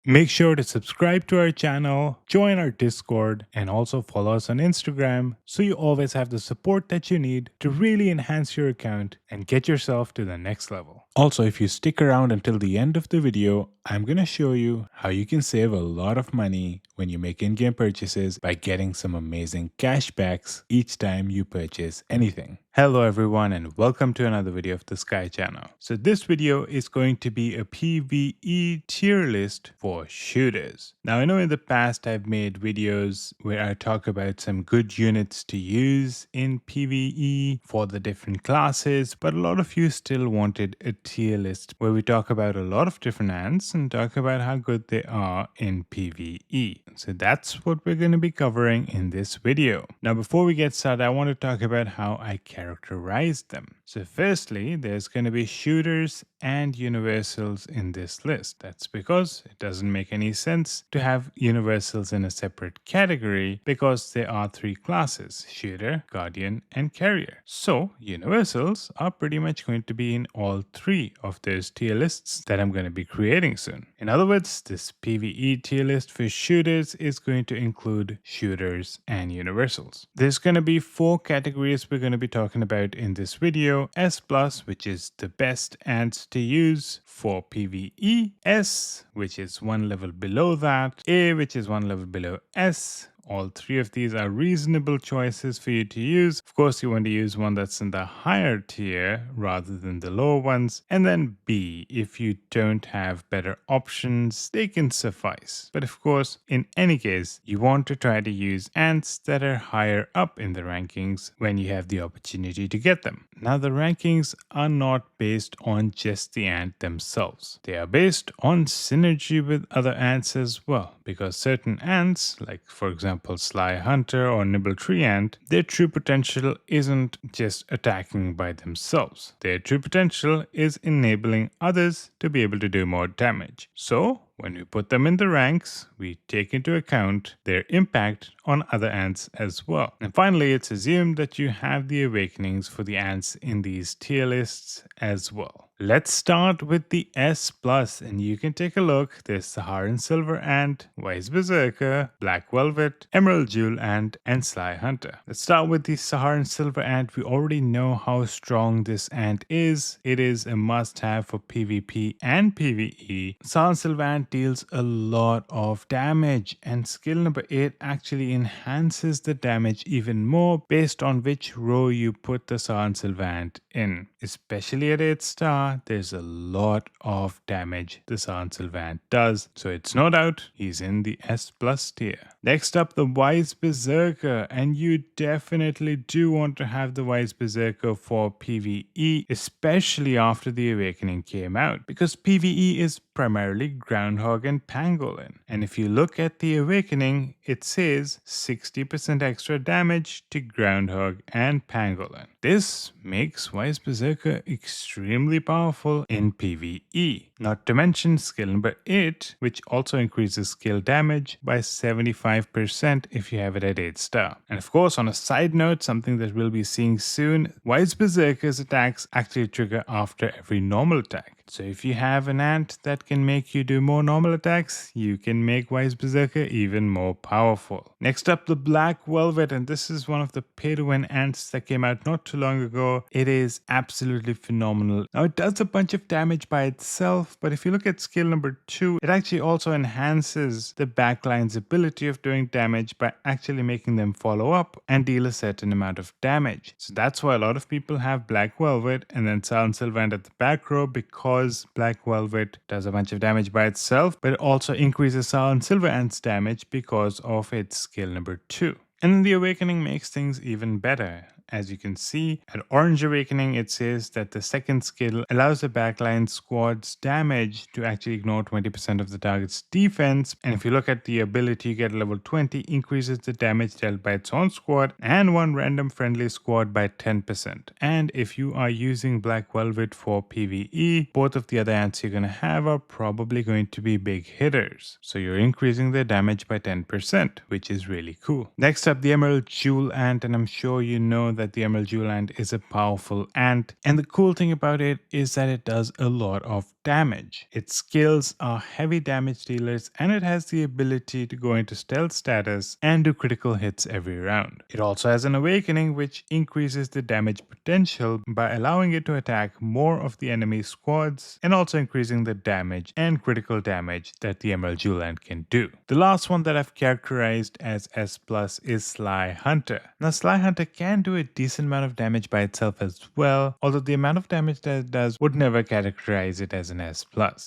Make sure to subscribe to our channel, join our Discord, and also follow us on Instagram so you always have the support that you need to really enhance your account and get yourself to the next level. Also, if you stick around until the end of the video, I'm going to show you how you can save a lot of money when you make in-game purchases by getting some amazing cashbacks each time you purchase anything. Hello everyone and welcome to another video of the Sky channel. So this video is going to be a PvE tier list for shooters. Now I know in the past I've made videos where I talk about some good units to use in PvE for the different classes, but a lot of you still wanted a tier list where we talk about a lot of different ants and talk about how good they are in PvE. So that's what we're going to be covering in this video. Now before we get started, I want to talk about how I characterize them. So firstly, there's going to be shooters and universals in this list. That's because it doesn't make any sense to have universals in a separate category because there are three classes: shooter, guardian, and carrier. So universals are pretty much going to be in all three of those tier lists that I'm going to be creating soon. In other words, this PvE tier list for shooters is going to include shooters and universals. There's going to be four categories we're going to be talking about in this video: S+, which is the best ants to use for PvE, S, which is one level below that, A, which is one level below S. All three of these are reasonable choices for you to use. Of course, you want to use one that's in the higher tier rather than the lower ones. And then B, if you don't have better options, they can suffice. But of course, in any case, you want to try to use ants that are higher up in the rankings when you have the opportunity to get them. Now, the rankings are not based on just the ant themselves. They are based on synergy with other ants as well, because certain ants, like for example Sly Hunter or Nimble Tree Ant, their true potential isn't just attacking by themselves. Their true potential is enabling others to be able to do more damage. So when we put them in the ranks, we take into account their impact on other ants as well. And finally, it's assumed that you have the awakenings for the ants in these tier lists as well. Let's start with the S+, and you can take a look. There's Saharan Silver Ant, Wise Berserker, Black Velvet, Emerald Jewel Ant, and Sly Hunter. Let's start with the Saharan Silver Ant. We already know how strong this ant is. It is a must-have for PvP and PvE. Saharan Silver Ant deals a lot of damage, and skill number 8 actually enhances the damage even more based on which row you put the Saharan Silver Ant in. Especially at 8 star, there's a lot of damage the Saharan Silver Ant does, so it's no doubt he's in the S+ tier. Next up, the Wise Berserker, and you definitely do want to have the Wise Berserker for PvE, especially after the Awakening came out, because PvE is primarily Groundhog and Pangolin. And if you look at the Awakening, it says 60% extra damage to Groundhog and Pangolin. This makes Wise Berserker extremely powerful in PvE. Not to mention skill number 8, which also increases skill damage by 75% if you have it at 8 star. And of course, on a side note, something that we'll be seeing soon, Wise Berserker's attacks actually trigger after every normal attack. So if you have an ant that can make you do more normal attacks, you can make Wise Berserker even more powerful. Next up, the Black Velvet, and this is one of the pay-to-win ants that came out not too long ago. It is absolutely phenomenal. Now it does a bunch of damage by itself, but if you look at skill number 2, it actually also enhances the backline's ability of doing damage by actually making them follow up and deal a certain amount of damage. So that's why a lot of people have Black Velvet and then Saharan Silver Ant at the back row, because Black Velvet does a bunch of damage by itself, but it also increases Saharan Silver Ant's damage because of its skill number 2. And then the Awakening makes things even better. As you can see, at Orange Awakening, it says that the second skill allows the backline squad's damage to actually ignore 20% of the target's defense. And if you look at the ability you get level 20, increases the damage dealt by its own squad and one random friendly squad by 10%. And if you are using Black Velvet for PvE, both of the other ants you're going to have are probably going to be big hitters. So you're increasing their damage by 10%, which is really cool. Next up, the Emerald Jewel Ant, and I'm sure you know that the Emerald Jewel Ant is a powerful ant, and the cool thing about it is that it does a lot of damage. Its skills are heavy damage dealers and it has the ability to go into stealth status and do critical hits every round. It also has an awakening which increases the damage potential by allowing it to attack more of the enemy squads and also increasing the damage and critical damage that the Emerald Jewel Ant can do. The last one that I've characterized as S+ is Sly Hunter. Now Sly Hunter can do a decent amount of damage by itself as well, although the amount of damage that it does would never categorize it as an S+.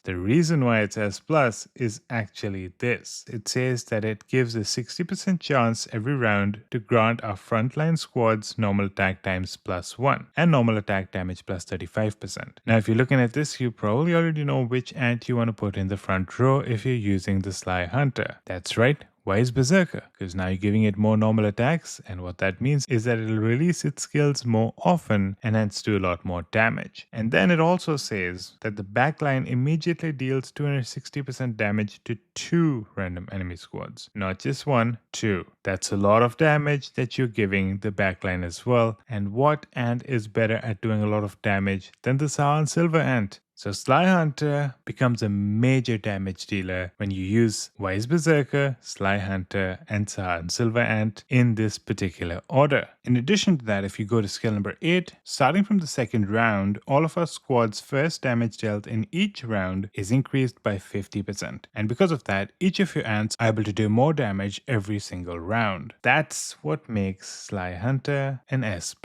The reason why it's S+ is actually this. It says that it gives a 60% chance every round to grant our frontline squads normal attack times +1 and normal attack damage plus 35%. Now if you're looking at this, you probably already know which ant you want to put in the front row if you're using the Sly Hunter. That's right, Wise Berserker, because now you're giving it more normal attacks, and what that means is that it'll release its skills more often and hence do a lot more damage. And then it also says that the backline immediately deals 260% damage to 2 random enemy squads, not just 1, 2. That's a lot of damage that you're giving the backline as well, and what ant is better at doing a lot of damage than the Saharan Silver Ant? So Sly Hunter becomes a major damage dealer when you use Wise Berserker, Sly Hunter, and Saharan Silver Ant in this particular order. In addition to that, if you go to skill number 8, starting from the second round, all of our squad's first damage dealt in each round is increased by 50%. And because of that, each of your ants are able to do more damage every single round. That's what makes Sly Hunter an S+.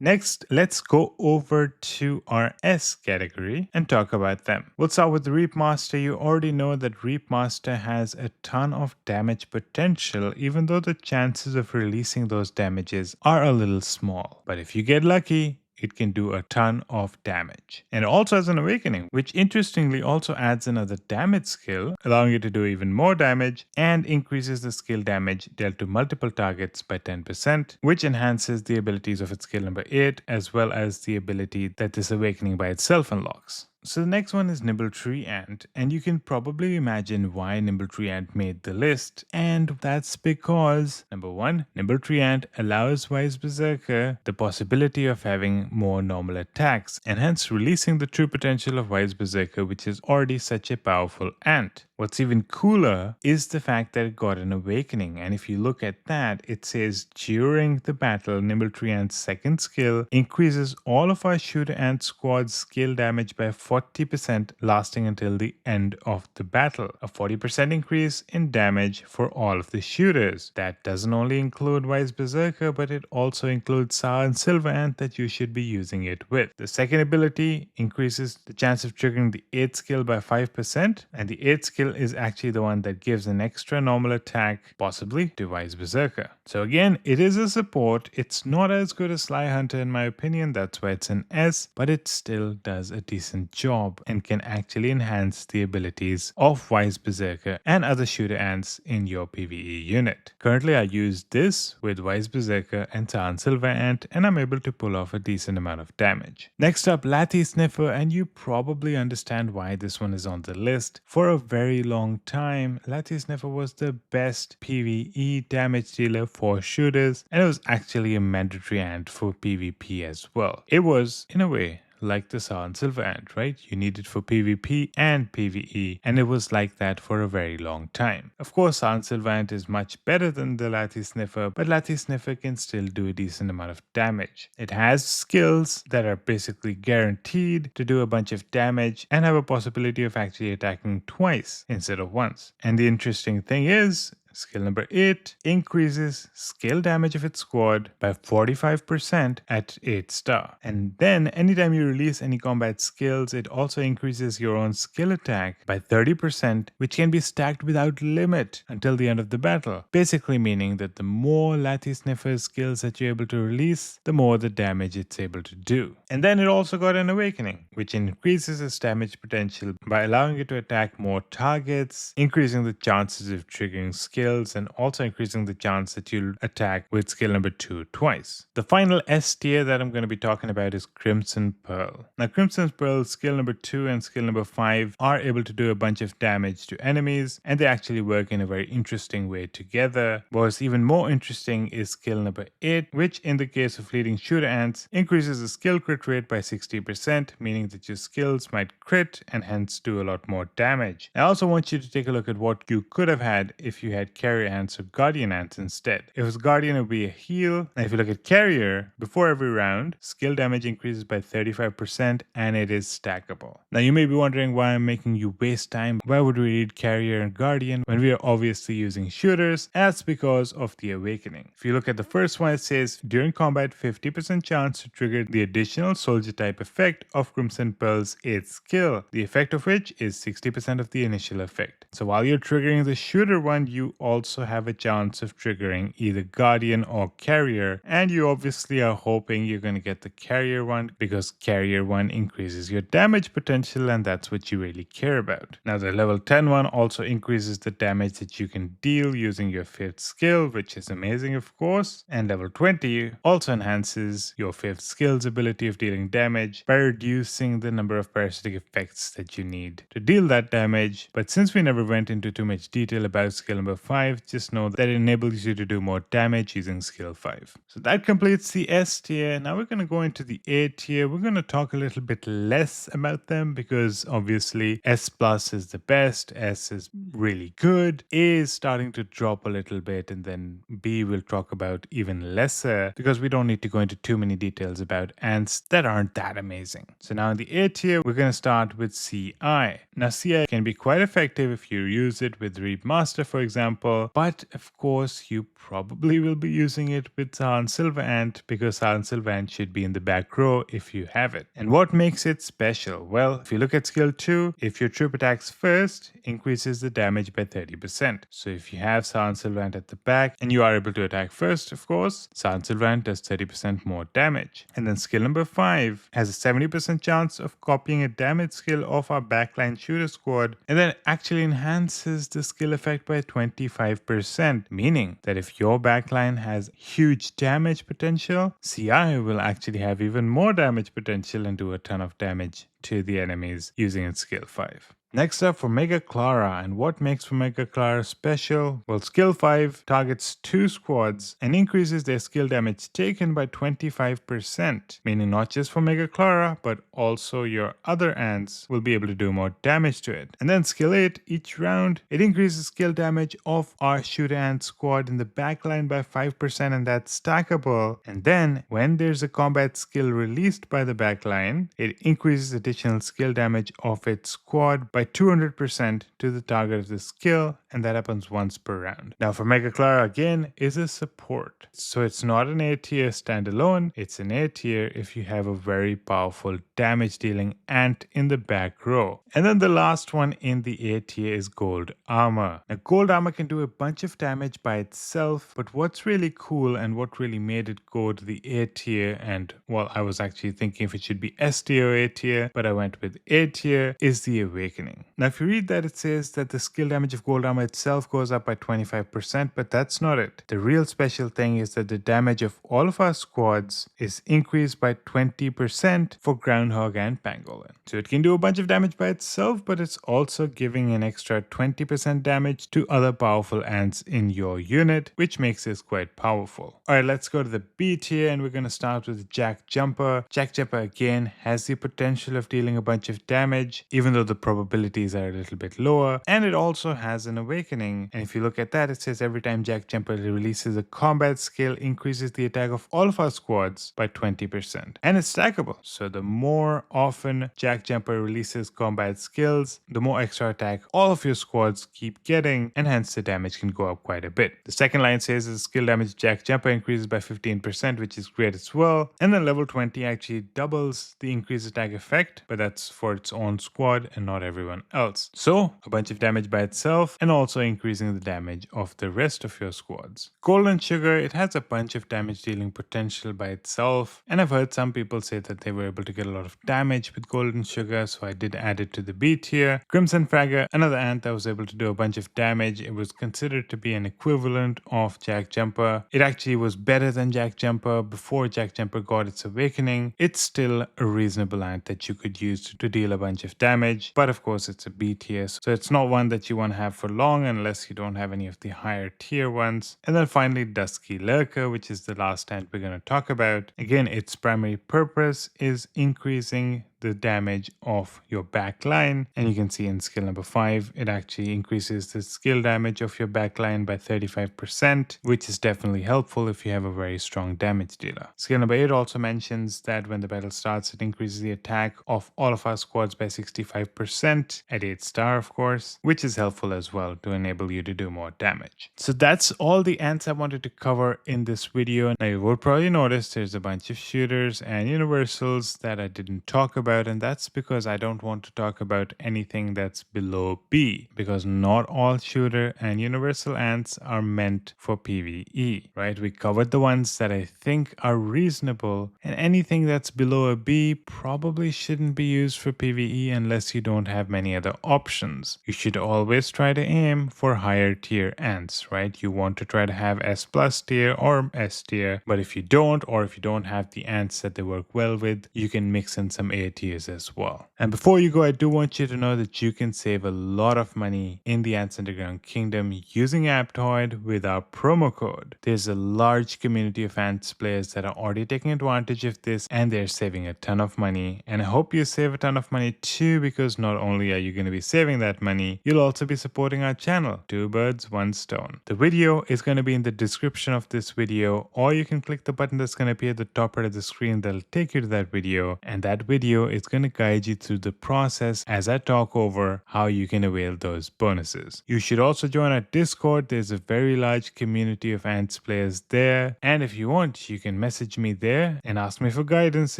Next, let's go over to our S category and talk about them. We'll start with the Reap Master. You already know that Reap Master has a ton of damage potential, even though the chances of releasing those damages are a little small. But if you get lucky, it can do a ton of damage. And it also has an awakening, which interestingly also adds another damage skill, allowing it to do even more damage and increases the skill damage dealt to multiple targets by 10%, which enhances the abilities of its skill number 8, as well as the ability that this awakening by itself unlocks. So the next one is Nimble Tree Ant, and you can probably imagine why Nimble Tree Ant made the list, and that's because, number 1, Nimble Tree Ant allows Wise Berserker the possibility of having more normal attacks, and hence releasing the true potential of Wise Berserker, which is already such a powerful ant. What's even cooler is the fact that it got an awakening, and if you look at that, it says during the battle, Nimble Tree Ant's second skill increases all of our shooter ant squad's skill damage by 40%, lasting until the end of the battle. A 40% increase in damage for all of the shooters. That doesn't only include Wise Berserker, but it also includes Saharan Silver Ant that you should be using it with. The second ability increases the chance of triggering the 8th skill by 5%, and the 8th skill is actually the one that gives an extra normal attack, possibly to Wise Berserker. So again, it is a support. It's not as good as Sly Hunter in my opinion, that's why it's an S, but it still does a decent job and can actually enhance the abilities of Wise Berserker and other shooter ants in your PvE unit. Currently I use this with Wise Berserker and Saharan Silver Ant, and I'm able to pull off a decent amount of damage. Next up, Lathy Sniffer, and you probably understand why this one is on the list. For a very long time, Lathy Sniffer was the best PvE damage dealer for shooters, and it was actually a mandatory ant for PvP as well. It was, in a way, like the Saharan Silver Ant, right? You need it for PvP and PvE, and it was like that for a very long time. Of course, Saharan Silver Ant is much better than the Lathy Sniffer, but Lathy Sniffer can still do a decent amount of damage. It has skills that are basically guaranteed to do a bunch of damage and have a possibility of actually attacking twice instead of once. And the interesting thing is, skill number 8 increases skill damage of its squad by 45% at 8 star. And then anytime you release any combat skills, it also increases your own skill attack by 30%, which can be stacked without limit until the end of the battle. Basically meaning that the more Lathy Sniffer skills that you're able to release, the more the damage it's able to do. And then it also got an awakening, which increases its damage potential by allowing it to attack more targets, increasing the chances of triggering skill skills and also increasing the chance that you'll attack with skill number 2 twice. The final S tier that I'm going to be talking about is Crimson Pearl. Now Crimson Pearl skill number 2 and skill number 5 are able to do a bunch of damage to enemies, and they actually work in a very interesting way together. What's even more interesting is skill number 8, which in the case of leading shooter ants increases the skill crit rate by 60%, meaning that your skills might crit and hence do a lot more damage. I also want you to take a look at what you could have had if you had carrier ants or guardian ants instead. If it was guardian, it would be a heal, and if you look at carrier, before every round, skill damage increases by 35% and it is stackable. Now you may be wondering why I'm making you waste time. Why would we read carrier and guardian when we are obviously using shooters? That's because of the awakening. If you look at the first one, it says during combat 50% chance to trigger the additional soldier type effect of Crimson Pearl's 8th skill, the effect of which is 60% of the initial effect. So while you're triggering the shooter one, you also have a chance of triggering either guardian or carrier, and you obviously are hoping you're going to get the carrier one because carrier one increases your damage potential, and that's what you really care about. Now the level 10 one also increases the damage that you can deal using your 5th skill, which is amazing of course, and level 20 also enhances your 5th skill's ability of dealing damage by reducing the number of parasitic effects that you need to deal that damage. But since we never went into too much detail about skill number 5, just know that it enables you to do more damage using skill 5. So that completes the S tier. Now we're going to go into the A tier. We're going to talk a little bit less about them because obviously S plus is the best, S is really good, A is starting to drop a little bit, and then B we'll talk about even lesser because we don't need to go into too many details about ants that aren't that amazing. So now in the A tier, we're going to start with CI. Now CI can be quite effective if you use it with Reap Master, for example, but of course you probably will be using it with Saharan Silver Ant because Saharan Silver Ant should be in the back row if you have it. And what makes it special? Well, if you look at skill 2, if your troop attacks first, increases the damage by 30%. So if you have Saharan Silver Ant at the back and you are able to attack first, of course, Saharan Silver Ant does 30% more damage. And then skill number 5 has a 70% chance of copying a damage skill of our backline shooter squad, and then actually enhances the skill effect by 25%, meaning that if your backline has huge damage potential, CI will actually have even more damage potential and do a ton of damage to the enemies using its skill 5. Next up, Formica Clara, and what makes Formica Clara special? Well, skill 5 targets 2 squads and increases their skill damage taken by 25%, meaning not just Formica Clara, but also your other ants will be able to do more damage to it. And then skill 8, each round, it increases skill damage of our shooter ant squad in the backline by 5%, and that's stackable. And then when there's a combat skill released by the backline, it increases additional skill damage of its squad by 200% to the target of the skill, and that happens once per round. Now Formica Clara again is a support, so it's not an A tier standalone, it's an A tier if you have a very powerful damage dealing ant in the back row. And then the last one in the A tier is Gold Armor. Now Gold Armor can do a bunch of damage by itself, but what's really cool and what really made it go to the A tier, and well, I was actually thinking if it should be S tier or A tier, but I went with A tier, is the Awakening. Now if you read that, it says that the skill damage of Gold Armor itself goes up by 25%, but that's not it. The real special thing is that the damage of all of our squads is increased by 20% for Groundhog and Pangolin. So it can do a bunch of damage by itself, but it's also giving an extra 20% damage to other powerful ants in your unit, which makes this quite powerful. Alright, let's go to the B tier, and we're going to start with Jack Jumper. Jack Jumper again has the potential of dealing a bunch of damage, even though the probabilities are a little bit lower, and it also has an Awakening. And if you look at that, it says every time Jack Jumper releases a combat skill, increases the attack of all of our squads by 20%. And it's stackable, so the more often Jack Jumper releases combat skills, the more extra attack all of your squads keep getting, and hence the damage can go up quite a bit. The second line says the skill damage Jack Jumper increases by 15%, which is great as well. And then level 20 actually doubles the increased attack effect, but that's for its own squad and not everyone everyone else. So a bunch of damage by itself and also increasing the damage of the rest of your squads. Golden Sugar, it has a bunch of damage dealing potential by itself, and I've heard some people say that they were able to get a lot of damage with Golden Sugar, so I did add it to the B tier. Crimson Fragger, another ant that was able to do a bunch of damage. It was considered to be an equivalent of Jack Jumper. It actually was better than Jack Jumper before Jack Jumper got its awakening. It's still a reasonable ant that you could use to deal a bunch of damage, but of course it's a B tier, so it's not one that you want to have for long unless you don't have any of the higher tier ones. And then finally Dusky Lurker, which is the last ant we're going to talk about. Again, its primary purpose is increasing the damage of your back line, and you can see in skill number 5 it actually increases the skill damage of your back line by 35%, which is definitely helpful if you have a very strong damage dealer. Skill number 8 also mentions that when the battle starts, it increases the attack of all of our squads by 65% at 8 star, of course, which is helpful as well to enable you to do more damage. So that's all the ants I wanted to cover in this video. Now you will probably notice there's a bunch of shooters and universals that I didn't talk about, and that's because I don't want to talk about anything that's below B, because not all shooter and universal ants are meant for PvE, right? We covered the ones that I think are reasonable, and anything that's below a B probably shouldn't be used for PvE unless you don't have many other options. You should always try to aim for higher tier ants, right? You want to try to have S plus tier or S tier, but if you don't, or if you don't have the ants that they work well with, you can mix in some A tiers as well. And before you go, I do want you to know that you can save a lot of money in the Ants Underground Kingdom using Aptoide with our promo code. There's a large community of ants players that are already taking advantage of this, and they're saving a ton of money. And I hope you save a ton of money too, because not only are you going to be saving that money, you'll also be supporting our channel. 2 birds, 1 stone. The video is going to be in the description of this video, or you can click the button that's going to appear at the top right of the screen that'll take you to that video, and that video is going to guide you through the process as I talk over how you can avail those bonuses. You should also join our Discord. There's a very large community of ants players there, and if you want, you can message me there and ask me for guidance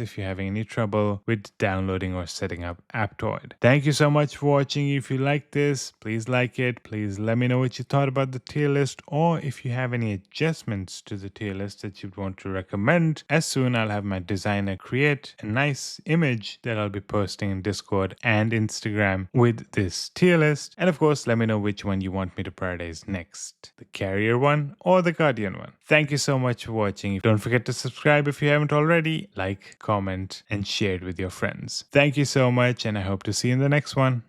if you're having any trouble with downloading or setting up Aptoide. Thank you so much for watching. If you like this, please like it. Please let me know what you thought about the tier list, or if you have any adjustments to the tier list that you'd want to recommend. As soon I'll have my designer create a nice image that I'll be posting in Discord and Instagram with this tier list. And of course, let me know which one you want me to prioritize next, the carrier one or the guardian one. Thank you so much for watching. Don't forget to subscribe if you haven't already, like, comment, and share it with your friends. Thank you so much, and I hope to see you in the next one.